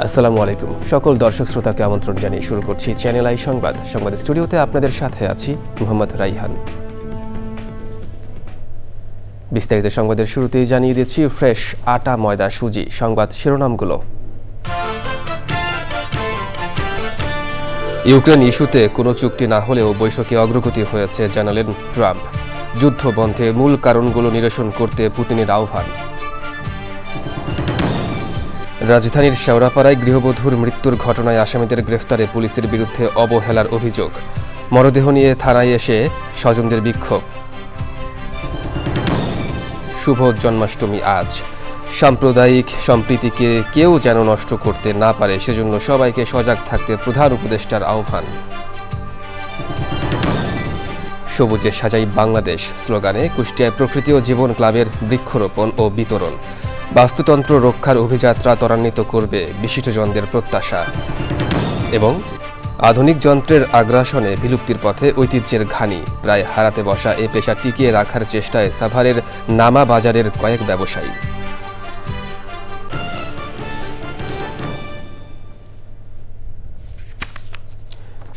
আসসালামু আলাইকুম সকল দর্শক শ্রোতাকে আমন্ত্রণ জানিয়ে শুরু করছি চ্যানেল আই সংবাদ। সংবাদ স্টুডিওতে আপনাদের সাথে আছি মোহাম্মদ রাইহান। বিস্তারিত সংবাদের শুরুতেই জানিয়ে দিচ্ছি ফ্রেশ আটা ময়দা সুজি। সংবাদ শিরোনামগুলো। ইউক্রেন ইস্যুতে কোনো চুক্তি না হলেও বৈঠকে অগ্রগতি হয়েছে জানালেন ট্রাম্প। যুদ্ধ বন্ধে মূল কারণগুলো নিরসন করতে পুতিনের আহ্বান। রাজধানীর শেওড়াপাড়ায় গৃহবধূর মৃত্যুর ঘটনায় আসামিদের গ্রেফতারে পুলিশের বিরুদ্ধে অবহেলার অভিযোগ। মরদেহ নিয়ে থানায় এসে স্বজনদের বিক্ষোভ। শুভ জন্মাষ্টমী আজ। সাম্প্রদায়িক সম্প্রীতিকে কেউ যেন নষ্ট করতে না পারে সেজন্য সবাইকে সজাগ থাকতে প্রধান উপদেষ্টার আহ্বান। সবুজে সাজাই বাংলাদেশ স্লোগানে কুষ্টিয়ায় প্রকৃতি ও জীবন ক্লাবের বৃক্ষরোপণ ও বিতরণ। বাস্তুতন্ত্র রক্ষার অভিযাত্রা ত্বরান্বিত করবে বিশিষ্টজনদের প্রত্যাশা। এবং আধুনিক যন্ত্রের আগ্রাসনে বিলুপ্তির পথে ঐতিহ্যের ঘানি। প্রায় হারাতে বসা এ পেশা টিকিয়ে রাখার চেষ্টায় সাভারের নামা বাজারের কয়েক ব্যবসায়ী।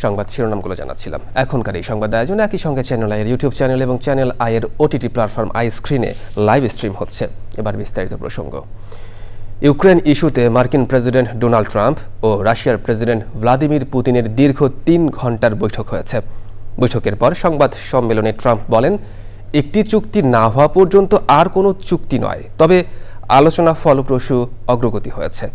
সংবাদ শিরোনামগুলো জানাচ্ছিলাম। এখনকার এই সংবাদ আয়োজনে একই সঙ্গে চ্যানেল আইয়ের ইউটিউব চ্যানেল এবং চ্যানেল আইয়ের ওটিটি প্ল্যাটফর্ম আই স্ক্রিনে লাইভ স্ট্রিম হচ্ছে। এবার বিস্তারিত প্রসঙ্গ। ইউক্রেন ইস্যুতে মার্কিন প্রেসিডেন্ট ডোনাল্ড ট্রাম্প ও রাশিয়ার প্রেসিডেন্ট ভ্লাদিমির পুতিনের দীর্ঘ ৩ ঘণ্টার বৈঠক হয়েছে। বৈঠকের পর সংবাদ সম্মেলনে ট্রাম্প বলেন, একটি চুক্তি না হওয়া পর্যন্ত আর কোনো চুক্তি নয়, তবে আলোচনা ফলপ্রসূ অগ্রগতি হয়েছে।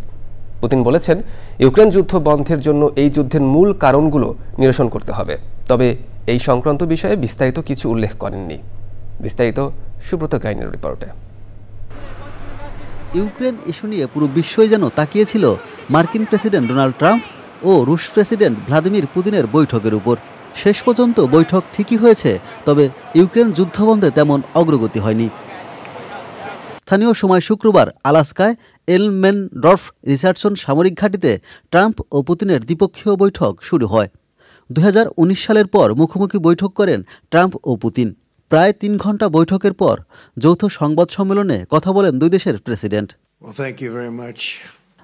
পুতিন বলেছেন, ইউক্রেন যুদ্ধ বন্ধের জন্য এই যুদ্ধের মূল কারণগুলো নিরসন করতে হবে, তবে এই সংক্রান্ত বিষয়ে বিস্তারিত কিছু উল্লেখ করেননি। বিস্তারিত সুব্রত গাইনের রিপোর্টে। ইউক্রেন ইস্যু নিয়ে পুরো বিশ্বই যেন তাকিয়েছিল মার্কিন প্রেসিডেন্ট ডোনাল্ড ট্রাম্প ও রুশ প্রেসিডেন্ট ভ্লাদিমির পুতিনের বৈঠকের উপর। শেষ পর্যন্ত বৈঠক ঠিকই হয়েছে, তবে ইউক্রেন যুদ্ধবন্ধে তেমন অগ্রগতি হয়নি। স্থানীয় সময় শুক্রবার আলাস্কায় এলমেনডর্ফ রিচার্ডসন সামরিক ঘাঁটিতে ট্রাম্প ও পুতিনের দ্বিপক্ষীয় বৈঠক শুরু হয়। 2019 সালের পর মুখোমুখি বৈঠক করেন ট্রাম্প ও পুতিন। প্রায় 3 ঘণ্টা বৈঠকের পর যৌথ সংবাদ সম্মেলনে কথা বলেন দুই দেশের প্রেসিডেন্ট।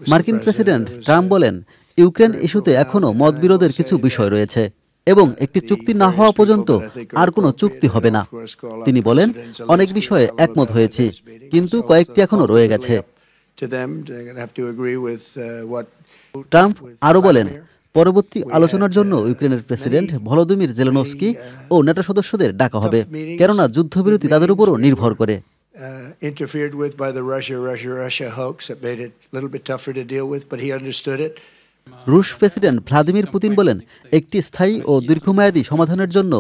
মার্কিন প্রেসিডেন্ট ট্রাম্প বলেন, ইউক্রেন ইস্যুতে এখনও মতবিরোধের কিছু বিষয় রয়েছে এবং একটি চুক্তি না হওয়া পর্যন্ত আর কোনো চুক্তি হবে না। তিনি বলেন, অনেক বিষয়ে একমত হয়েছি, কিন্তু কয়েকটি এখনো রয়ে গেছে। ট্রাম্প আরও বলেন, পরবর্তী আলোচনার জন্য ইউক্রেনের প্রেসিডেন্ট ভলোদিমির জেলেনস্কি ও নেটো সদস্যদের ডাকা হবে, কেননা যুদ্ধবিরতি তাদের উপরও নির্ভর করে। রুশ প্রেসিডেন্ট ভ্লাদিমির পুতিন বলেন, একটি স্থায়ী ও দীর্ঘমেয়াদী সমাধানের জন্য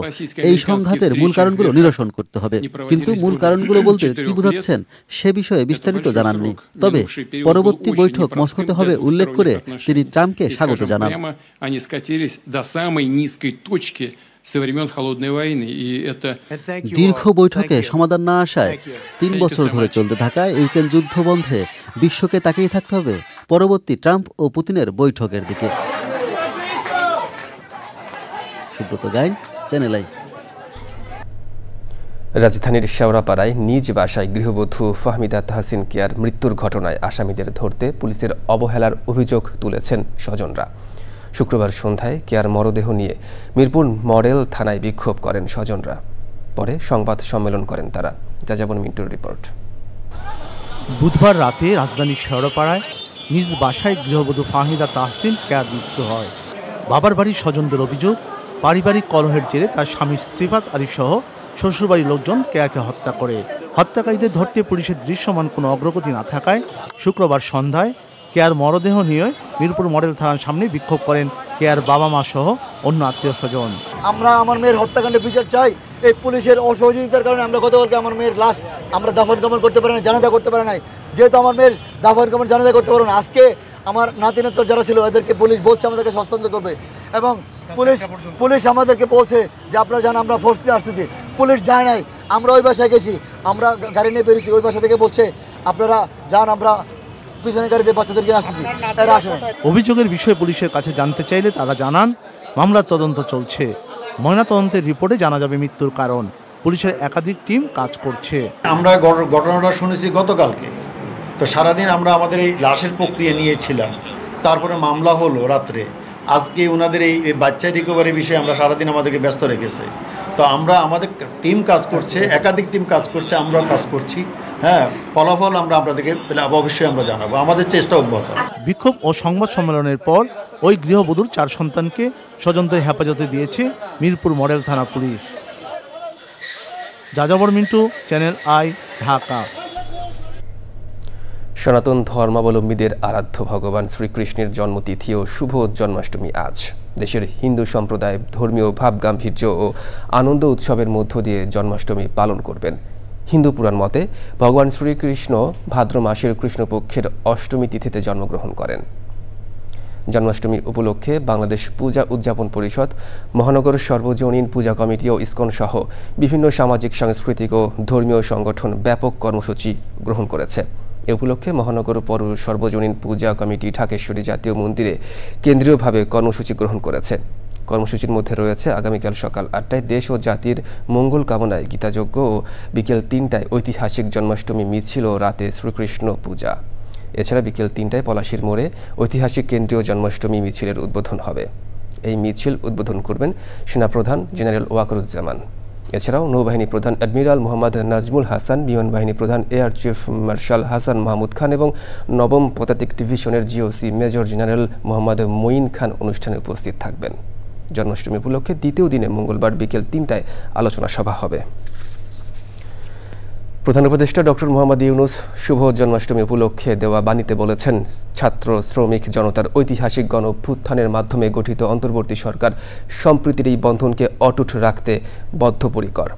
এই সংঘাতের মূল কারণগুলো নিরসন করতে হবে। কিন্তু মূল কারণগুলো বলতে কি বোঝাচ্ছেন সে বিষয়ে বিস্তারিত জানাননি। তবে পরবর্তী বৈঠক মস্কোতে হবে উল্লেখ করে তিনি ট্রাম্পকে স্বাগত জানান। দীর্ঘ বৈঠকে সমাধান না আসায় 3 বছর ধরে চলতে থাকা ইউক্রেন যুদ্ধ বন্ধে বিশ্বকে তাকিয়ে থাকতে হবে পরবর্তী ট্রাম্প ও পুতিনের বৈঠকের দিকে। সুব্রত গাইন, চ্যানেল আই। রাজধানীর শেওড়াপাড়ায় নিজ বাসায় গৃহবধূ ফাহমিদা তাহসিন কেয়ার মৃত্যুর ঘটনায় আসামিদের ধরতে পুলিশের অবহেলার অভিযোগ তুলেছেন স্বজনরা। শুক্রবার সন্ধ্যায় কেয়ার মরদেহ নিয়ে মিরপুর মডেল থানায় বিক্ষোভ করেন স্বজনরা। পরে সংবাদ সম্মেলন করেন তারা। যাযাবন মিন্টুর রিপোর্ট। বুধবার রাতে রাজধানীর শেওড়াপাড়ায় নিজ বাসায় গৃহবধূ ফাহমিদা তাহসিন কেয়ার মৃত্যু হয়। বাবার বাড়ির স্বজনদের অভিযোগ, পারিবারিক কলহের জেরে তার স্বামী সিফাত আলী সহ শ্বশুরবাড়ির লোকজন কেয়াকে হত্যা করে। হত্যাকারীদের ধরতে পুলিশের দৃশ্যমান কোনো অগ্রগতি না থাকায় শুক্রবার সন্ধ্যায় কেয়ার মরদেহ নিয়ে মিরপুর মডেল থানার সামনে বিক্ষোভ করেন কেয়ার বাবা মা সহ অন্য আত্মীয় স্বজন। আমরা আমার মেয়ের হত্যাকাণ্ডের বিচার চাই। এই পুলিশের অসহযোগিতার কারণে আমরা গতকালকে আমার মেয়ের লাশ আমরা দাফন কাফন করতে পারি না, জানাজা করতে পারি নাই। যেহেতু আমার মেয়ের দাফন কাফন জানাজা করতে পারবো না, আজকে আমার নাতি নাতর যারা ছিল এদেরকে পুলিশ বলছে আমাদেরকে হস্তান্তর করবে এবং পুলিশ আমাদেরকে বলছে যে আপনারা জান আমরা ফোর্স দিয়ে আসতেছি, পুলিশ যায় নাই। আমরা ওই বাসায় গেছি, আমরা গাড়ি নিয়ে বেরিয়েছি, ওই বাসা থেকে বলছে আপনারা যান, আমরা পিছনে গাড়িতে বাচ্চাদেরকে আসতেছি, এরা আসে না। অভিযোগের বিষয়ে পুলিশের কাছে জানতে চাইলে তারা জানান মামলার তদন্ত চলছে, ময়নাতদন্তের রিপোর্টে জানা যাবে মৃত্যুর কারণ। পুলিশের একাধিক টিম কাজ করছে। আমরা ঘটনাটা শুনেছি গতকালকে, তো সারাদিন আমরা আমাদের এই লাশের প্রক্রিয়া নিয়েছিলাম, তারপরে মামলা হলো রাত্রে। আজকে ওনাদের এই বাচ্চা রিকভারি বিষয়ে আমরা সারাদিন আমাদেরকে ব্যস্ত রেখেছে। তো আমরা আমাদের টিম কাজ করছে, একাধিক টিম কাজ করছে, আমরাও কাজ করছি। হ্যাঁ, ফলাফল আমরা আপনাদেরকে অবশ্যই আমরা জানাবো, আমাদের চেষ্টা অব্যাহত আছে। বিক্ষোভ ও সংবাদ সম্মেলনের পর ওই গৃহবধূর 4 সন্তানকে স্বজনদের হেফাজতে দিয়েছে মিরপুর মডেল থানা পুলিশ। যাযাবর মিন্টু, চ্যানেল আই, ঢাকা। সনাতন ধর্মাবলম্বীদের আরাধ্য ভগবান শ্রীকৃষ্ণের জন্মতিথি ও শুভ জন্মাষ্টমী আজ। দেশের হিন্দু সম্প্রদায় ধর্মীয় ভাব গাম্ভীর্য ও আনন্দ উৎসবের মধ্য দিয়ে জন্মাষ্টমী পালন করবেন। হিন্দু পুরাণ মতে ভগবান শ্রীকৃষ্ণ ভাদ্র মাসের কৃষ্ণপক্ষের অষ্টমী তিথিতে জন্মগ্রহণ করেন। জন্মাষ্টমী উপলক্ষে বাংলাদেশ পূজা উদযাপন পরিষদ, মহানগর সর্বজনীন পূজা কমিটি ও ইসকন সহ বিভিন্ন সামাজিক, সাংস্কৃতিক ও ধর্মীয় সংগঠন ব্যাপক কর্মসূচি গ্রহণ করেছে। এ উপলক্ষে মহানগর পৌর সর্বজনীন পূজা কমিটি ঢাকেশ্বরী জাতীয় মন্দিরে কেন্দ্রীয়ভাবে কর্মসূচি গ্রহণ করেছে। কর্মসূচির মধ্যে রয়েছে আগামীকাল সকাল 8টায় দেশ ও জাতির মঙ্গল কামনায় গীতাযজ্ঞ ও বিকেল 3টায় ঐতিহাসিক জন্মাষ্টমী মিছিল ও রাতে শ্রীকৃষ্ণ পূজা। এছাড়া বিকেল 3টায় পলাশীর মোড়ে ঐতিহাসিক কেন্দ্রীয় জন্মাষ্টমী মিছিলের উদ্বোধন হবে। এই মিছিল উদ্বোধন করবেন সেনাপ্রধান জেনারেল ওয়াকারুজ্জামান। এছাড়াও নৌবাহিনী প্রধান অ্যাডমিরাল মোহাম্মদ নাজমুল হাসান, বিমান বাহিনী প্রধান air chief marshal Hasan Mahmud Khan এবং নবম পদাতিক ডিভিশনের GOC major general Mohammad Moin Khan অনুষ্ঠানে উপস্থিত থাকবেন। জন্মাষ্টমী উপলক্ষে দ্বিতীয় দিনে মঙ্গলবার বিকেল 3টায় আলোচনা সভা হবে। প্রধান উপদেষ্টা ডক্টর মোহাম্মদ ইউনূস শুভ জন্মাষ্টমী উপলক্ষে দেওয়া বাণীতে বলেছেন, ছাত্র শ্রমিক জনতার ঐতিহাসিক গণ অভ্যুত্থানের মাধ্যমে গঠিত অন্তর্বর্তী সরকার সম্প্রীতির এই বন্ধনকে অটুট রাখতে বদ্ধপরিকর।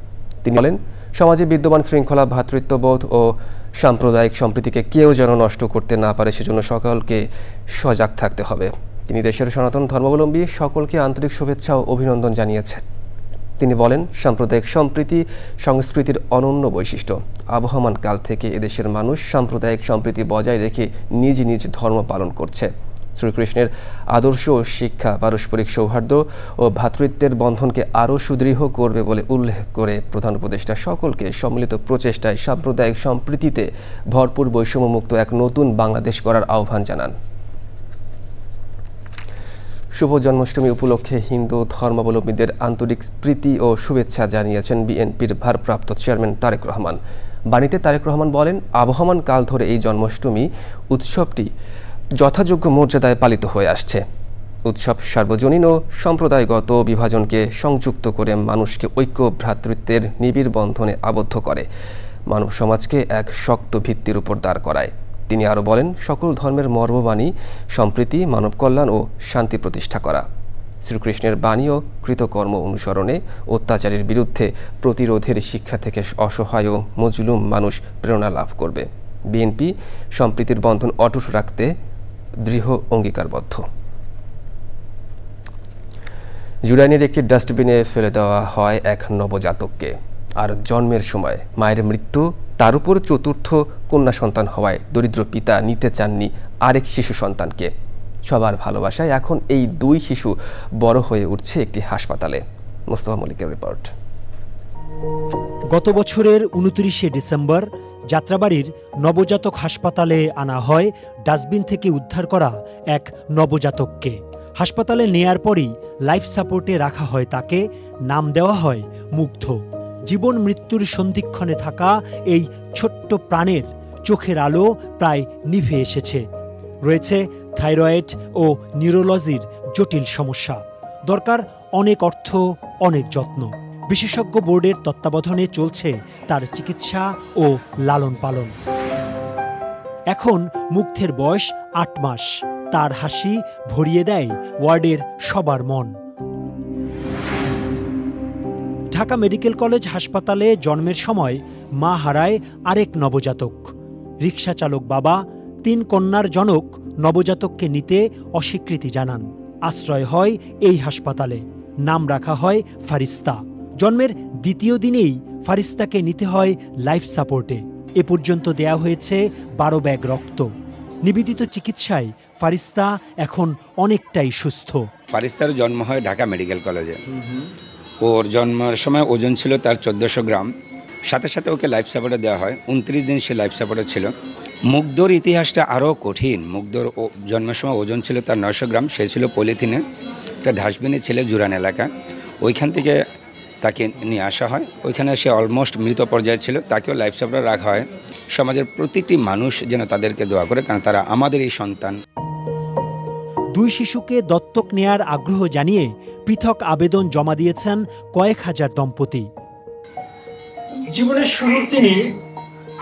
তিনি বলেন, সমাজে বিদ্যমান শৃঙ্খলা, ভ্রাতৃত্ববোধ ও সাম্প্রদায়িক সম্প্রীতিকে কেউ যেন নষ্ট করতে না পারে, সেজন্য সকলকে সজাগ থাকতে হবে। তিনি দেশের সনাতন ধর্মাবলম্বী সকলকে আন্তরিক শুভেচ্ছা ও অভিনন্দন জানিয়েছেন। তিনি বলেন, সাম্প্রদায়িক সম্প্রীতি সংস্কৃতির অনন্য বৈশিষ্ট্য। আবহমান কাল থেকে এদেশের মানুষ সাম্প্রদায়িক সম্প্রীতি বজায় রেখে নিজ নিজ ধর্ম পালন করছে। শ্রীকৃষ্ণের আদর্শ ও শিক্ষা পারস্পরিক সৌহার্দ্য ও ভ্রাতৃত্বের বন্ধনকে আরও সুদৃঢ় করবে বলে উল্লেখ করে প্রধান উপদেষ্টা সকলকে সম্মিলিত প্রচেষ্টায় সাম্প্রদায়িক সম্প্রীতিতে ভরপুর বৈষম্যমুক্ত এক নতুন বাংলাদেশ গড়ার আহ্বান জানান। শুভ জন্মাষ্টমী উপলক্ষে হিন্দু ধর্মাবলম্বীদের আন্তরিক প্রীতি ও শুভেচ্ছা জানিয়েছেন বিএনপির ভারপ্রাপ্ত চেয়ারম্যান তারেক রহমান। বাণীতে তারেক রহমান বলেন, আবহমান কাল ধরে এই জন্মাষ্টমী উৎসবটি যথাযোগ্য মর্যাদায় পালিত হয়ে আসছে। উৎসব সার্বজনীন ও সম্প্রদায়গত বিভাজনকে সংযুক্ত করে মানুষকে ঐক্য ভ্রাতৃত্বের নিবিড় বন্ধনে আবদ্ধ করে, মানব সমাজকে এক শক্ত ভিত্তির উপর দাঁড় করায়। তিনি আরও বলেন, সকল ধর্মের মর্মবাণী সম্প্রীতি, মানব কল্যাণ ও শান্তি প্রতিষ্ঠা করা। শ্রীকৃষ্ণের বাণী ও কৃতকর্ম অনুসরণে অত্যাচারের বিরুদ্ধে প্রতিরোধের শিক্ষা থেকে অসহায় ও মজলুম মানুষ প্রেরণা লাভ করবে। বিএনপি সম্প্রীতির বন্ধন অটুট রাখতে দৃঢ় অঙ্গীকারবদ্ধ। জুরাইনের একটি ডাস্টবিনে ফেলে দেওয়া হয় এক নবজাতককে। আর জন্মের সময় মায়ের মৃত্যু, তার উপর চতুর্থ কন্যা সন্তান হওয়ায় দরিদ্র পিতা নিতে চাননি আরেক শিশু সন্তানকে। সবার ভালোবাসায় এখন এই 2 শিশু বড় হয়ে উঠছে একটি হাসপাতালে। মোস্তফা মল্লিকের রিপোর্ট। গত বছরের 29শে ডিসেম্বর যাত্রাবাড়ির নবজাতক হাসপাতালে আনা হয় ডাস্টবিন থেকে উদ্ধার করা এক নবজাতককে। হাসপাতালে নেয়ার পরই লাইফ সাপোর্টে রাখা হয় তাকে। নাম দেওয়া হয় মুগ্ধ। জীবন মৃত্যুর সন্ধিক্ষণে থাকা এই ছোট্ট প্রাণের চোখের আলো প্রায় নিভে এসেছে। রয়েছে থাইরয়েড ও নিউরোলজির জটিল সমস্যা। দরকার অনেক অর্থ, অনেক যত্ন। বিশেষজ্ঞ বোর্ডের তত্ত্বাবধানে চলছে তার চিকিৎসা ও লালন পালন। এখন মুগ্ধের বয়স 8 মাস। তার হাসি ভরিয়ে দেয় ওয়ার্ডের সবার মন। ঢাকা মেডিকেল কলেজ হাসপাতালে জন্মের সময় মা হারায় আরেক নবজাতক। রিকশা চালক বাবা 3 কন্যার জনক নবজাতককে নিতে অস্বীকৃতি জানান। আশ্রয় হয় এই হাসপাতালে। নাম রাখা হয় ফারিস্তা। জন্মের দ্বিতীয় দিনেই ফারিস্তাকে নিতে হয় লাইফ সাপোর্টে। এ পর্যন্ত দেয়া হয়েছে 12 ব্যাগ রক্ত। নিবেদিত চিকিৎসায় ফারিস্তা এখন অনেকটাই সুস্থ। ফারিস্তার জন্ম হয় ঢাকা মেডিকেল কলেজে। ওর জন্মের সময় ওজন ছিল তার 1400 গ্রাম। সাথে সাথে ওকে লাইফ সাপোর্টে দেওয়া হয়। 29 দিন সে লাইফ সাপোর্টে ছিল। মুগ্ধর ইতিহাসটা আরও কঠিন। মুগ্ধর জন্মের সময় ওজন ছিল তার 900 গ্রাম। সে ছিল পলিথিনে, একটা ডাস্টবিনে ছিল জুরান এলাকা। ওইখান থেকে তাকে নিয়ে আসা হয়। ওইখানে সে অলমোস্ট মৃত পর্যায়ে ছিল। তাকেও লাইফ সাপোর্টে রাখা হয়। সমাজের প্রতিটি মানুষ যেন তাদেরকে দোয়া করে, কারণ তারা আমাদের এই সন্তান। 2 শিশুকে দত্তক নেয়ার আগ্রহ জানিয়ে পৃথক আবেদন জমা দিয়েছেন কয়েক হাজার দম্পতি। জীবনের শুরুর দিনে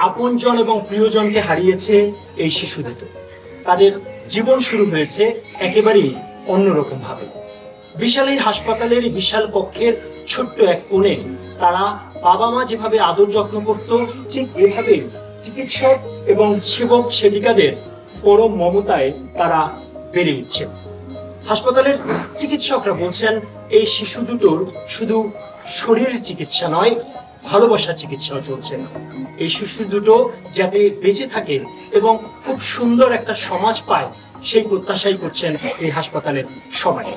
আপনজন এবং প্রিয়জনকে হারিয়েছে এই শিশু দুটো। তাদের জীবন শুরু হয়েছে একেবারেই অন্যরকম ভাবে। বিশাল এই হাসপাতালের বিশাল কক্ষের ছোট্ট এক কোণে তারা বাবা মা যেভাবে আদর যত্ন করত, ঠিক এভাবে চিকিৎসক এবং সেবক সেবিকাদের পরম মমতায় তারা বেড়ে উঠছে। হাসপাতালের চিকিৎসকরা বলছেন এই শিশু দুটোর শুধু শরীরের চিকিৎসা নয়, ভালোবাসার চিকিৎসাও চলছে। এই শিশু দুটো যাতে বেঁচে থাকে এবং খুব সুন্দর একটা সমাজ পায়, সেই প্রত্যাশাই করছেন এই হাসপাতালের সবাই।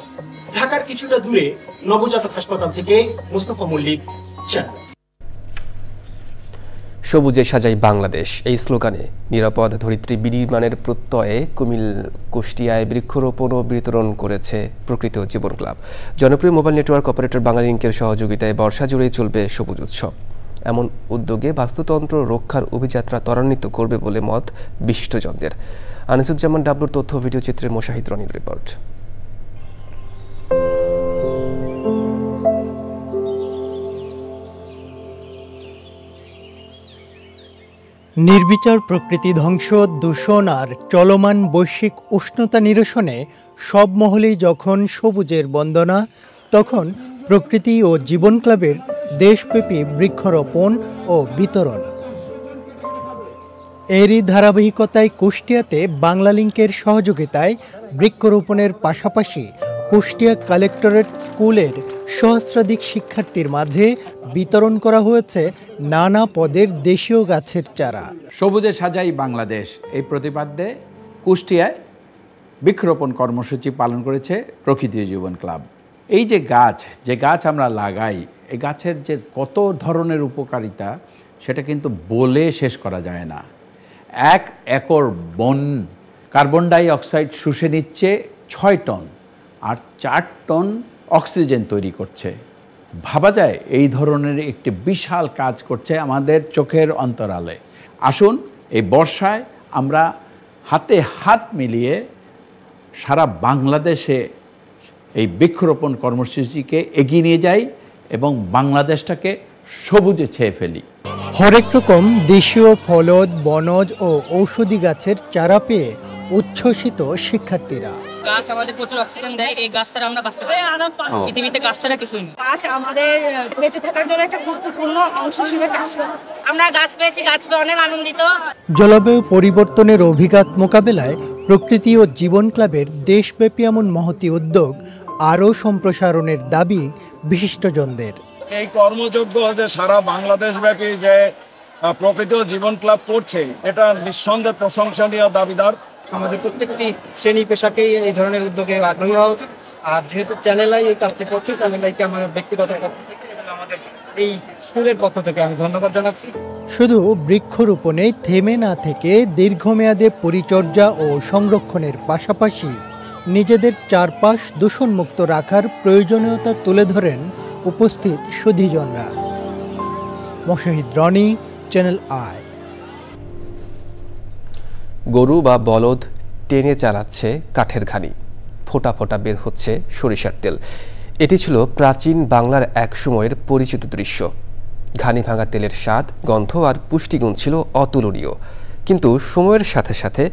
ঢাকার কিছুটা দূরে নবজাতক হাসপাতাল থেকে মোস্তফা মল্লিক, চ্যানেল। সবুজে সাজাই বাংলাদেশ এই স্লোগানে নিরাপদ ধরিত্রী বিনির্মাণের প্রত্যয়ে কুষ্টিয়ায় বৃক্ষরোপণ ও বিতরণ করেছে প্রকৃতি ও জীবন ক্লাব। জনপ্রিয় মোবাইল নেটওয়ার্ক অপারেটর বাংলালিংকের সহযোগিতায় বর্ষা জুড়েই চলবে সবুজ উৎসব। এমন উদ্যোগে বাস্তুতন্ত্র রক্ষার অভিযাত্রা ত্বরান্বিত করবে বলে মত বিশিষ্টজনদের। আনিসুজ্জামান ডাবলুর তথ্য ভিডিও চিত্রে মোশাহিদ রনির রিপোর্ট। নির্বিচার প্রকৃতি ধ্বংস, দূষণ আর চলমান বৈশ্বিক উষ্ণতা নিরসনে সব মহলেই যখন সবুজের বন্দনা, তখন প্রকৃতি ও জীবন ক্লাবের দেশব্যাপী বৃক্ষরোপণ ও বিতরণ। এরই ধারাবাহিকতায় কুষ্টিয়াতে বাংলালিংকের সহযোগিতায় বৃক্ষরোপণের পাশাপাশি কুষ্টিয়া কালেক্টরেট স্কুলের সহস্রাধিক শিক্ষার্থীর মাঝে বিতরণ করা হয়েছে নানা পদের দেশীয় গাছের চারা। সবুজে সাজাই বাংলাদেশ এই প্রতিপাদ্যে কুষ্টিয়ায় বৃক্ষরোপণ কর্মসূচি পালন করেছে প্রকৃতি জীবন ক্লাব। এই যে গাছ আমরা লাগাই, এই গাছের যে কত ধরনের উপকারিতা সেটা কিন্তু বলে শেষ করা যায় না। 1 একর বন কার্বন ডাই অক্সাইড শুষে নিচ্ছে 6 টন, আর 4 টন অক্সিজেন তৈরি করছে। ভাবা যায় এই ধরনের একটি বিশাল কাজ করছে আমাদের চোখের অন্তরালে। আসুন এই বর্ষায় আমরা হাতে হাত মিলিয়ে সারা বাংলাদেশে এই বৃক্ষরোপণ কর্মসূচিকে এগিয়ে নিয়ে যাই এবং বাংলাদেশটাকে সবুজে ছেয়ে ফেলি। হরেক রকম দেশীয় ফলদ, বনজ ও ঔষধি গাছের চারা পেয়ে উচ্ছ্বসিত শিক্ষার্থীরা। গাছ আমাদের প্রচুর অক্সিজেন দেয়, এই গাছ ছাড়া আমরা বাঁচতে পারি না। পৃথিবীতে গাছ ছাড়া কিছুই নেই। গাছ আমাদের বেঁচে থাকার জন্য একটা গুরুত্বপূর্ণ অংশ হিসেবে কাজ করে। আমরা গাছ পেয়েছি, গাছ পেয়ে অনেক আনন্দিত। জলবায়ু পরিবর্তনের অভিঘাত মোকাবেলায় প্রকৃতি ও জীবন ক্লাবের দেশব্যাপী এমন মহতী উদ্যোগ আরও সম্প্রসারণের দাবি বিশিষ্টজনদের। এই কর্মযজ্ঞ যে সারা বাংলাদেশব্যাপী যে প্রকৃতি ও জীবন ক্লাব করছে, এটা নিঃসন্দেহে প্রশংসনীয় দাবিদার। আমাদের প্রত্যেকটি শ্রেণী পেশাকেই এই ধরনের উদ্যোগে আগ্রহী হওয়া উচিত। আর যেহেতু চ্যানেল আই এই কাজটি করছে, চ্যানেল আইকে আমার ব্যক্তিগত পক্ষ থেকে এবং আমাদের এই স্কুলের পক্ষ থেকে আমি ধন্যবাদ জানাচ্ছি। শুধু বৃক্ষরোপণে থেমে না থেকে দীর্ঘমেয়াদে পরিচর্যা ও সংরক্ষণের পাশাপাশি নিজেদের চারপাশ দূষণমুক্ত রাখার প্রয়োজনীয়তা তুলে ধরেন উপস্থিত সুধীজনরা। Mashahid Roni, channel I. গরু বা বলদ টেনে চালাচ্ছে কাঠের ঘানি, ফোঁটা ফোঁটা বের হচ্ছে সরিষার তেল। এটি ছিল প্রাচীন বাংলার এক সময়ের পরিচিত দৃশ্য। ঘানি ভাঙা তেলের স্বাদ, গন্ধ আর পুষ্টিগুণ ছিল অতুলনীয়। কিন্তু সময়ের সাথে সাথে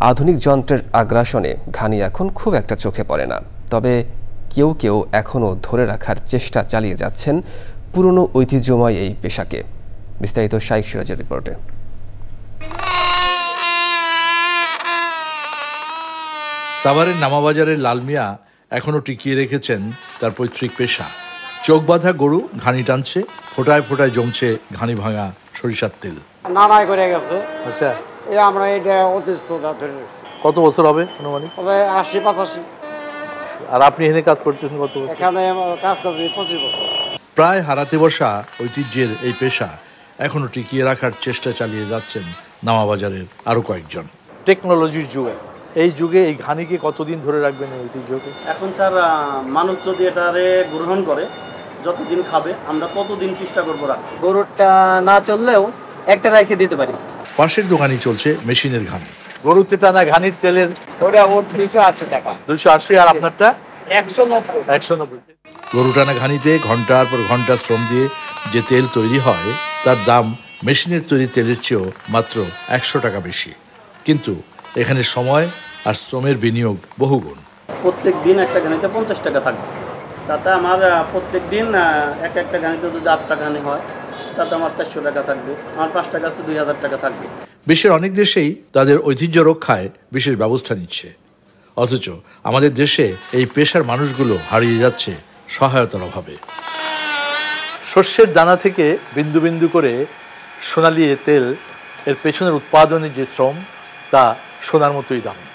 আধুনিক যন্ত্রের আগ্রাসনে ঘানি এখন খুব একটা চোখে পড়ে না। তবে কেউ কেউ এখনও ধরে রাখার চেষ্টা চালিয়ে যাচ্ছেন পুরনো ঐতিহ্যময় এই পেশাকে। বিস্তারিত শাইখ সিরাজের রিপোর্টে। সাভারের নামাবাজারের লালমিয়া এখনও টিকিয়ে রেখেছেন তার পৈতৃক পেশা। চোখ বাঁধা গরু ঘানি টানছে, ফোটায় ফোটায় জমছে ঘানি ভাঙা সরিষার তেল। নানাই করে গেছে। আচ্ছা, এই আমরা এটা অতিষ্ঠ ধরে রয়েছি। কত বছর হবে অনুমানিক? 80-85। আর আপনি এখানে কাজ করতেছেন কত বছর? এখানে কাজ করছি 25 বছর। প্রায় হারাতে বসা ঐতিহ্যের এই পেশা এখনও টিকিয়ে রাখার চেষ্টা চালিয়ে যাচ্ছেন নামাবাজারের আরও কয়েকজন। টেকনোলজির যুগে, এই যুগে এই ঘানিকে কতদিন ধরে রাখবেন এই ঐতিহ্যকে? এখন স্যার মানুষ যদি এটারে গ্রহণ করে, যতদিন খাবে আমরা ততদিন চেষ্টা করবো রাখতে। গরুটা না চললেও একটা রেখে দিতে পারি। পাশের দোকানই চলছে মেশিনের ঘানি। গরুতে টানা ঘানির তেলের ওটা 280 টাকা। 280। আর আপনারটা 190। গরু টানা ঘানিতে ঘন্টার পর ঘন্টা শ্রম দিয়ে যে তেল তৈরি হয় তার দাম মেশিনের তৈরি তেলের চেয়েও মাত্র 100 টাকা বেশি। কিন্তু এখানে সময় আর শ্রমের বিনিয়োগ বহুগুণ। প্রত্যেক দিন একটা ঘানিতে 50 টাকা থাকবে। তাতে আমার প্রত্যেক দিন একটা ঘানিতে যদি 8টা ঘানি হয়, তাতে আমার 400 টাকা থাকবে। আমার 5 টাকা আছে 2000 টাকা থাকবে। বিশ্বের অনেক দেশেই তাদের ঐতিহ্য রক্ষায় বিশেষ ব্যবস্থা নিচ্ছে, অথচ আমাদের দেশে এই পেশার মানুষগুলো হারিয়ে যাচ্ছে সহায়তার অভাবে। শস্যের দানা থেকে বিন্দু বিন্দু করে সোনালি তেল, এর পেছনের উৎপাদনের যে শ্রম, তা সোনার মতোই দামি।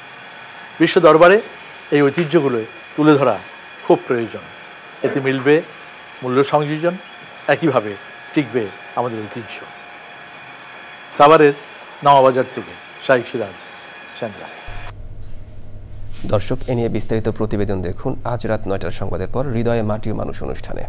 বিশ্ব দরবারে এই ঐতিহ্যগুলো তুলে ধরা খুব প্রয়োজন। এতে মিলবে মূল্য সংযোজন, একইভাবে টিকবে আমাদের ঐতিহ্য। সাভারের নামাবাজার থেকে শাইখ সিরাজ, চ্যানেল। দর্শক, এ নিয়ে বিস্তারিত প্রতিবেদন দেখুন আজ রাত 9টার সংবাদের পর হৃদয়ে মাটি ও মানুষ অনুষ্ঠানে।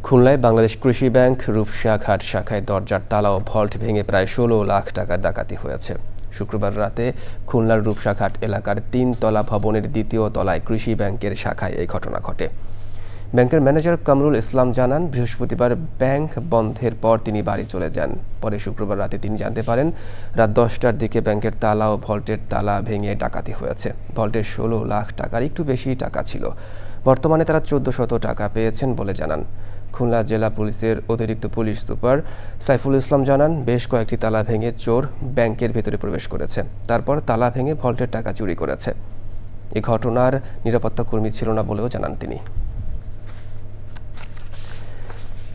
খুলনায় বাংলাদেশ কৃষি ব্যাংক রূপসাঘাট শাখায় দরজার তালা ও ভল্ট ভেঙে প্রায় 16 লাখ টাকার ডাকাতি হয়েছে। শুক্রবার রাতে খুলনার রূপসাঘাট এলাকার 3 তলা ভবনের 2য় তলায় কৃষি ব্যাংকের শাখায় এই ঘটনা ঘটে। ব্যাংকের ম্যানেজার কামরুল ইসলাম জানান, বৃহস্পতিবার ব্যাংক বন্ধের পর তিনি বাড়ি চলে যান। পরে শুক্রবার রাতে তিনি জানতে পারেন রাত 10টার দিকে ব্যাংকের তালা ও ভল্টের তালা ভেঙে ডাকাতি হয়েছে। ভল্টের 16 লাখ টাকার একটু বেশি টাকা ছিল। বর্তমানে তারা 1400 টাকা পেয়েছেন বলে জানান। খুলনা জেলা পুলিশের অতিরিক্ত পুলিশ সুপার সাইফুল ইসলাম জানান, বেশ কয়েকটি তালা ভেঙে চোর ব্যাংকের ভেতরে প্রবেশ করেছে, তারপর তালা ভেঙে ভল্টের টাকা চুরি করেছে। এই ঘটনার নিরাপত্তা কর্মী ছিল না বলেও জানান তিনি।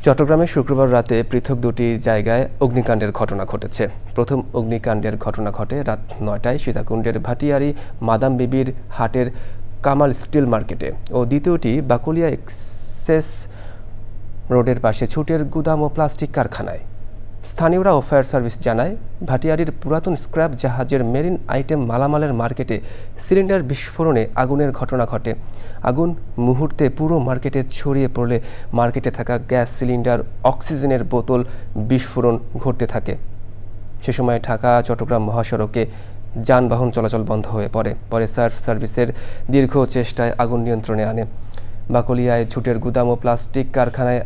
চট্টগ্রামে শুক্রবার রাতে পৃথক 2টি জায়গায় অগ্নিকাণ্ডের ঘটনা ঘটেছে। প্রথম অগ্নিকাণ্ডের ঘটনা ঘটে রাত 9টায় সীতাকুণ্ডের ভাটিয়ারি মাদাম বিবির হাটের কামাল স্টিল মার্কেটে ও দ্বিতীয়টি বাকুলিয়া এক্সেস রোডের পাশে ছুটের গুদাম ও প্লাস্টিক কারখানায়। স্থানীয়রা ও ফায়ার সার্ভিস জানায়, ভাটিয়ারির পুরাতন স্ক্র্যাপ জাহাজের মেরিন আইটেম মালামালের মার্কেটে সিলিন্ডার বিস্ফোরণে আগুনের ঘটনা ঘটে। আগুন মুহূর্তে পুরো মার্কেটে ছড়িয়ে পড়লে মার্কেটে থাকা গ্যাস সিলিন্ডার, অক্সিজেনের বোতল বিস্ফোরণ ঘটতে থাকে। সে সময় ঢাকা চট্টগ্রাম মহাসড়কে যানবাহন চলাচল বন্ধ হয়ে পড়ে। পরে ফায়ার সার্ভিসের দীর্ঘ চেষ্টায় আগুন নিয়ন্ত্রণে আনে। বাকলিয়ায় ঝুটের গুদাম ও প্লাস্টিক কারখানায়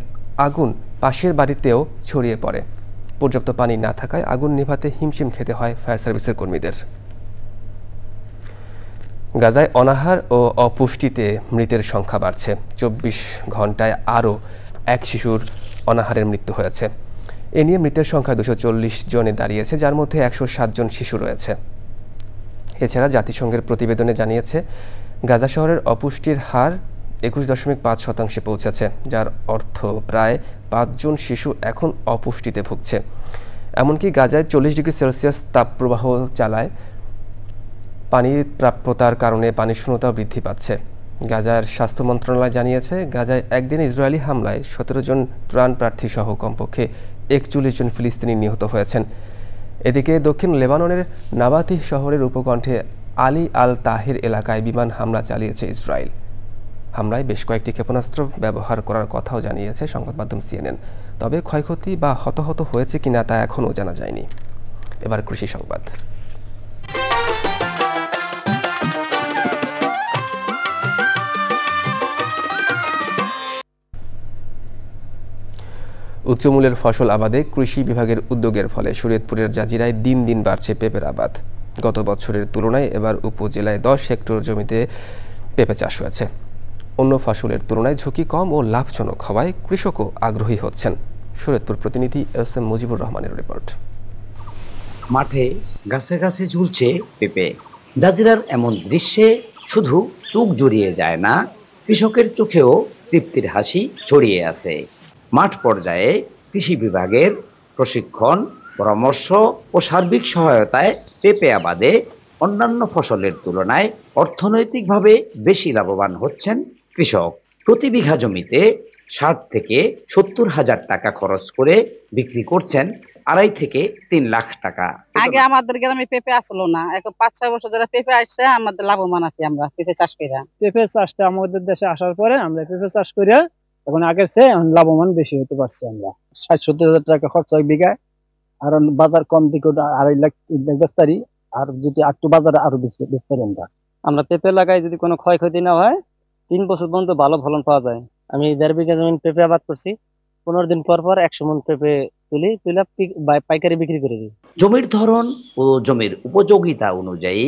আগুন পাশের বাড়িতেও ছড়িয়ে পড়ে। পর্যাপ্ত পানি না থাকায় আগুন নেভাতে হিমশিম খেতে হয় ফায়ার সার্ভিসের কর্মীদের। গাজায় অনাহার ও অপুষ্টিতে মৃতের সংখ্যা বাড়ছে। 24 ঘন্টায় আরও 1 শিশুর অনাহারের মৃত্যু হয়েছে। এ নিয়ে মৃতের সংখ্যা 240 জনে দাঁড়িয়েছে, যার মধ্যে 107 জন শিশু রয়েছে। এছাড়া জাতিসংঘের প্রতিবেদনে জানিয়েছে, গাজা শহরের অপুষ্টির হার 21.5% পৌঁছেছে, যার অর্থ প্রায় 5 জন শিশু এখন অপুষ্টিতে ভুগছে। এমনকি গাজায় 40 ডিগ্রি সেলসিয়াস তাপপ্রবাহ চালায়। পানির প্রাপ্যতার কারণে পানির শূন্যতা বৃদ্ধি পাচ্ছে। গাজার স্বাস্থ্য মন্ত্রণালয় জানিয়েছে, গাজায় একদিনে ইসরায়েলি হামলায় 17 জন ত্রাণ প্রার্থী সহ কমপক্ষে 41 জন ফিলিস্তিনি নিহত হয়েছেন। এদিকে দক্ষিণ লেবাননের নাবাতিহ শহরের উপকণ্ঠে আলী আল তাহির এলাকায় বিমান হামলা চালিয়েছে ইসরায়েল। হামলায় বেশ কয়েকটি ক্ষেপণাস্ত্র ব্যবহার করার কথাও জানিয়েছে সংবাদ মাধ্যম CNN। তবে ক্ষয়ক্ষতি বা হতাহত হয়েছে কিনা তা এখনও জানা যায়নি। এবার কৃষি সংবাদ। উচ্চমূল্যের ফসল আবাদে কৃষি বিভাগের উদ্যোগের ফলে শরীয়তপুরের জাজিরায় দিন দিন বাড়ছে পেঁপের আবাদ। গত বছরের তুলনায় এবার উপজেলায় 10 হেক্টর জমিতে পেঁপে চাষ হয়েছে। অন্য ফসলের তুলনায় ঝুঁকি কম ও লাভজনক হওয়ায় কৃষকও আগ্রহী হচ্ছেন। শরীয়তপুর প্রতিনিধি SM মুজিবুর রহমানের রিপোর্ট। মাঠে গাছে গাছে ঝুলছে পেঁপে। জাজিরার এমন দৃশ্যে শুধু চোখ জুড়িয়ে যায় না, কৃষকের চোখেও তৃপ্তির হাসি ছড়িয়ে আছে। মাঠ পর্যায়ে কৃষি বিভাগের প্রশিক্ষণ, পরামর্শ ও সার্বিক সহায়তায় পেঁপে আবাদে অন্যান্য ফসলের তুলনায় অর্থনৈতিকভাবে বেশি লাভবান হচ্ছেন কৃষক। প্রতি বিঘা জমিতে 60 থেকে 70 হাজার টাকা খরচ করে বিক্রি করছেন 2.5 থেকে 3 লাখ টাকা। আগে আমাদের গ্রামে পেঁপে আসলো না, এখন 5-6 বছর ধরে পেঁপে আসছে, আমাদের লাভবান আছি আমরা পেঁপে চাষ করে। পেঁপে চাষটা আমাদের দেশে আসার পরে আমরা পেঁপে চাষ করে এখন আগের চেয়ে লাভবান বেশি হতে পারছি আমরা। 60-70 হাজার টাকা খরচ হয় বিঘায়, আর বাজার কম দিকে 2.5 লাখ বেচতারি, আর যদি একটু বাজারে আরো বেশি বেচতারি। আমরা পেঁপে লাগাই যদি কোনো ক্ষয়ক্ষতি না হয় 3 বছর পর্যন্ত ভালো ফলন পাওয়া যায়। আমি 1.5 বিঘা জমি পেঁপে আবাদ করছি, 15 দিন পর 100 মণ পেঁপে তুলে পাইকারি বিক্রি করে দিই। জমির ধরন ও জমির উপযোগিতা অনুযায়ী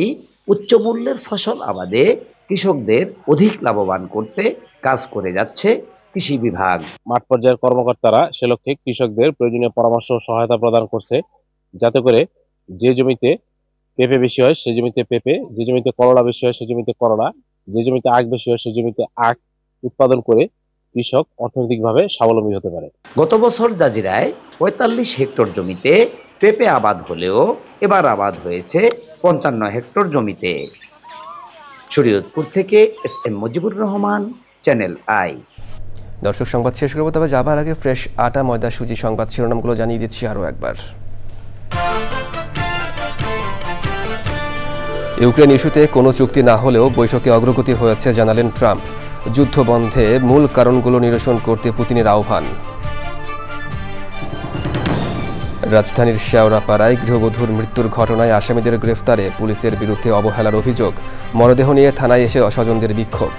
উচ্চ মূল্যের ফসল আবাদে কৃষকদের অধিক লাভবান করতে কাজ করে যাচ্ছে কৃষি বিভাগ। মাঠ পর্যায়ের কর্মকর্তারা সে লক্ষ্যে কৃষকদের প্রয়োজনীয় পরামর্শ ও সহায়তা প্রদান করছে, যাতে করে যে জমিতে পেঁপে বেশি হয় সে জমিতে পেঁপে, যে জমিতে করলা বেশি হয় সে জমিতে করলা, যে জমিতে আখ বেশি হয় সে জমিতে আখ উৎপাদন করে কৃষক অর্থনৈতিকভাবে স্বাবলম্বী হতে পারে। গত বছর জাজিরায় 45 হেক্টর জমিতে পেঁপে আবাদ হলেও এবার আবাদ হয়েছে 55 হেক্টর জমিতে। শরীয়তপুর থেকে SM Mujibur Rahman, channel I. দর্শক, সংবাদ শেষ করব, তবে যাবার আগে ফ্রেশ আটা, ময়দা, সুজি সংবাদ শিরোনামগুলো জানিয়ে দিচ্ছি আরও একবার। ইউক্রেন ইস্যুতে কোনো চুক্তি না হলেও বৈঠকে অগ্রগতি হয়েছে জানালেন ট্রাম্প। যুদ্ধ বন্ধে মূল কারণগুলো নিরসন করতে পুতিনের আহ্বান। রাজধানীর শেওড়াপাড়ায় গৃহবধূর মৃত্যুর ঘটনায় আসামিদের গ্রেফতারে পুলিশের বিরুদ্ধে অবহেলার অভিযোগ। মরদেহ নিয়ে থানায় এসে স্বজনদের বিক্ষোভ।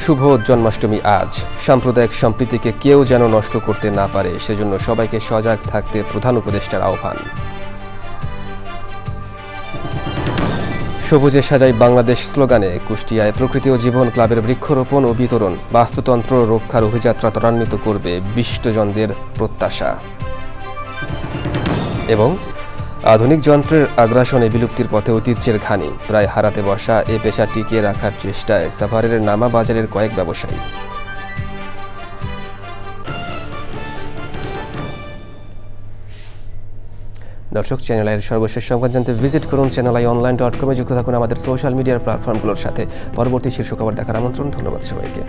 শুভ জন্মাষ্টমী আজ। সাম্প্রদায়িক সম্প্রীতিকে কেউ যেন নষ্ট করতে না পারে, সেজন্য সবাইকে সজাগ থাকতে প্রধান উপদেষ্টার আহ্বান। সবুজে সাজাই বাংলাদেশ স্লোগানে কুষ্টিয়ায় প্রকৃতি ও জীবন ক্লাবের বৃক্ষরোপণ ও বিতরণ। বাস্তুতন্ত্র রক্ষার অভিযাত্রা ত্বরান্বিত করবে বিশিষ্টজনদের প্রত্যাশা। এবং আধুনিক যন্ত্রের আগ্রাসনে বিলুপ্তির পথে ঐতিহ্যের ঘানি, প্রায় হারাতে বসা এ পেশা টিকিয়ে রাখার চেষ্টায় সাভারের নামা বাজারের কয়েক ব্যবসায়ী। দর্শক, চ্যানেল আইয়ের সর্বশেষ সংবাদ জানতে ভিজিট করুন channelionline.com-এ। যুক্ত থাকুন আমাদের সোশ্যাল মিডিয়ার প্ল্যাটফর্মগুলোর সাথে। পরবর্তী শীর্ষ খবর দেখার আমন্ত্রণ। ধন্যবাদ সবাইকে।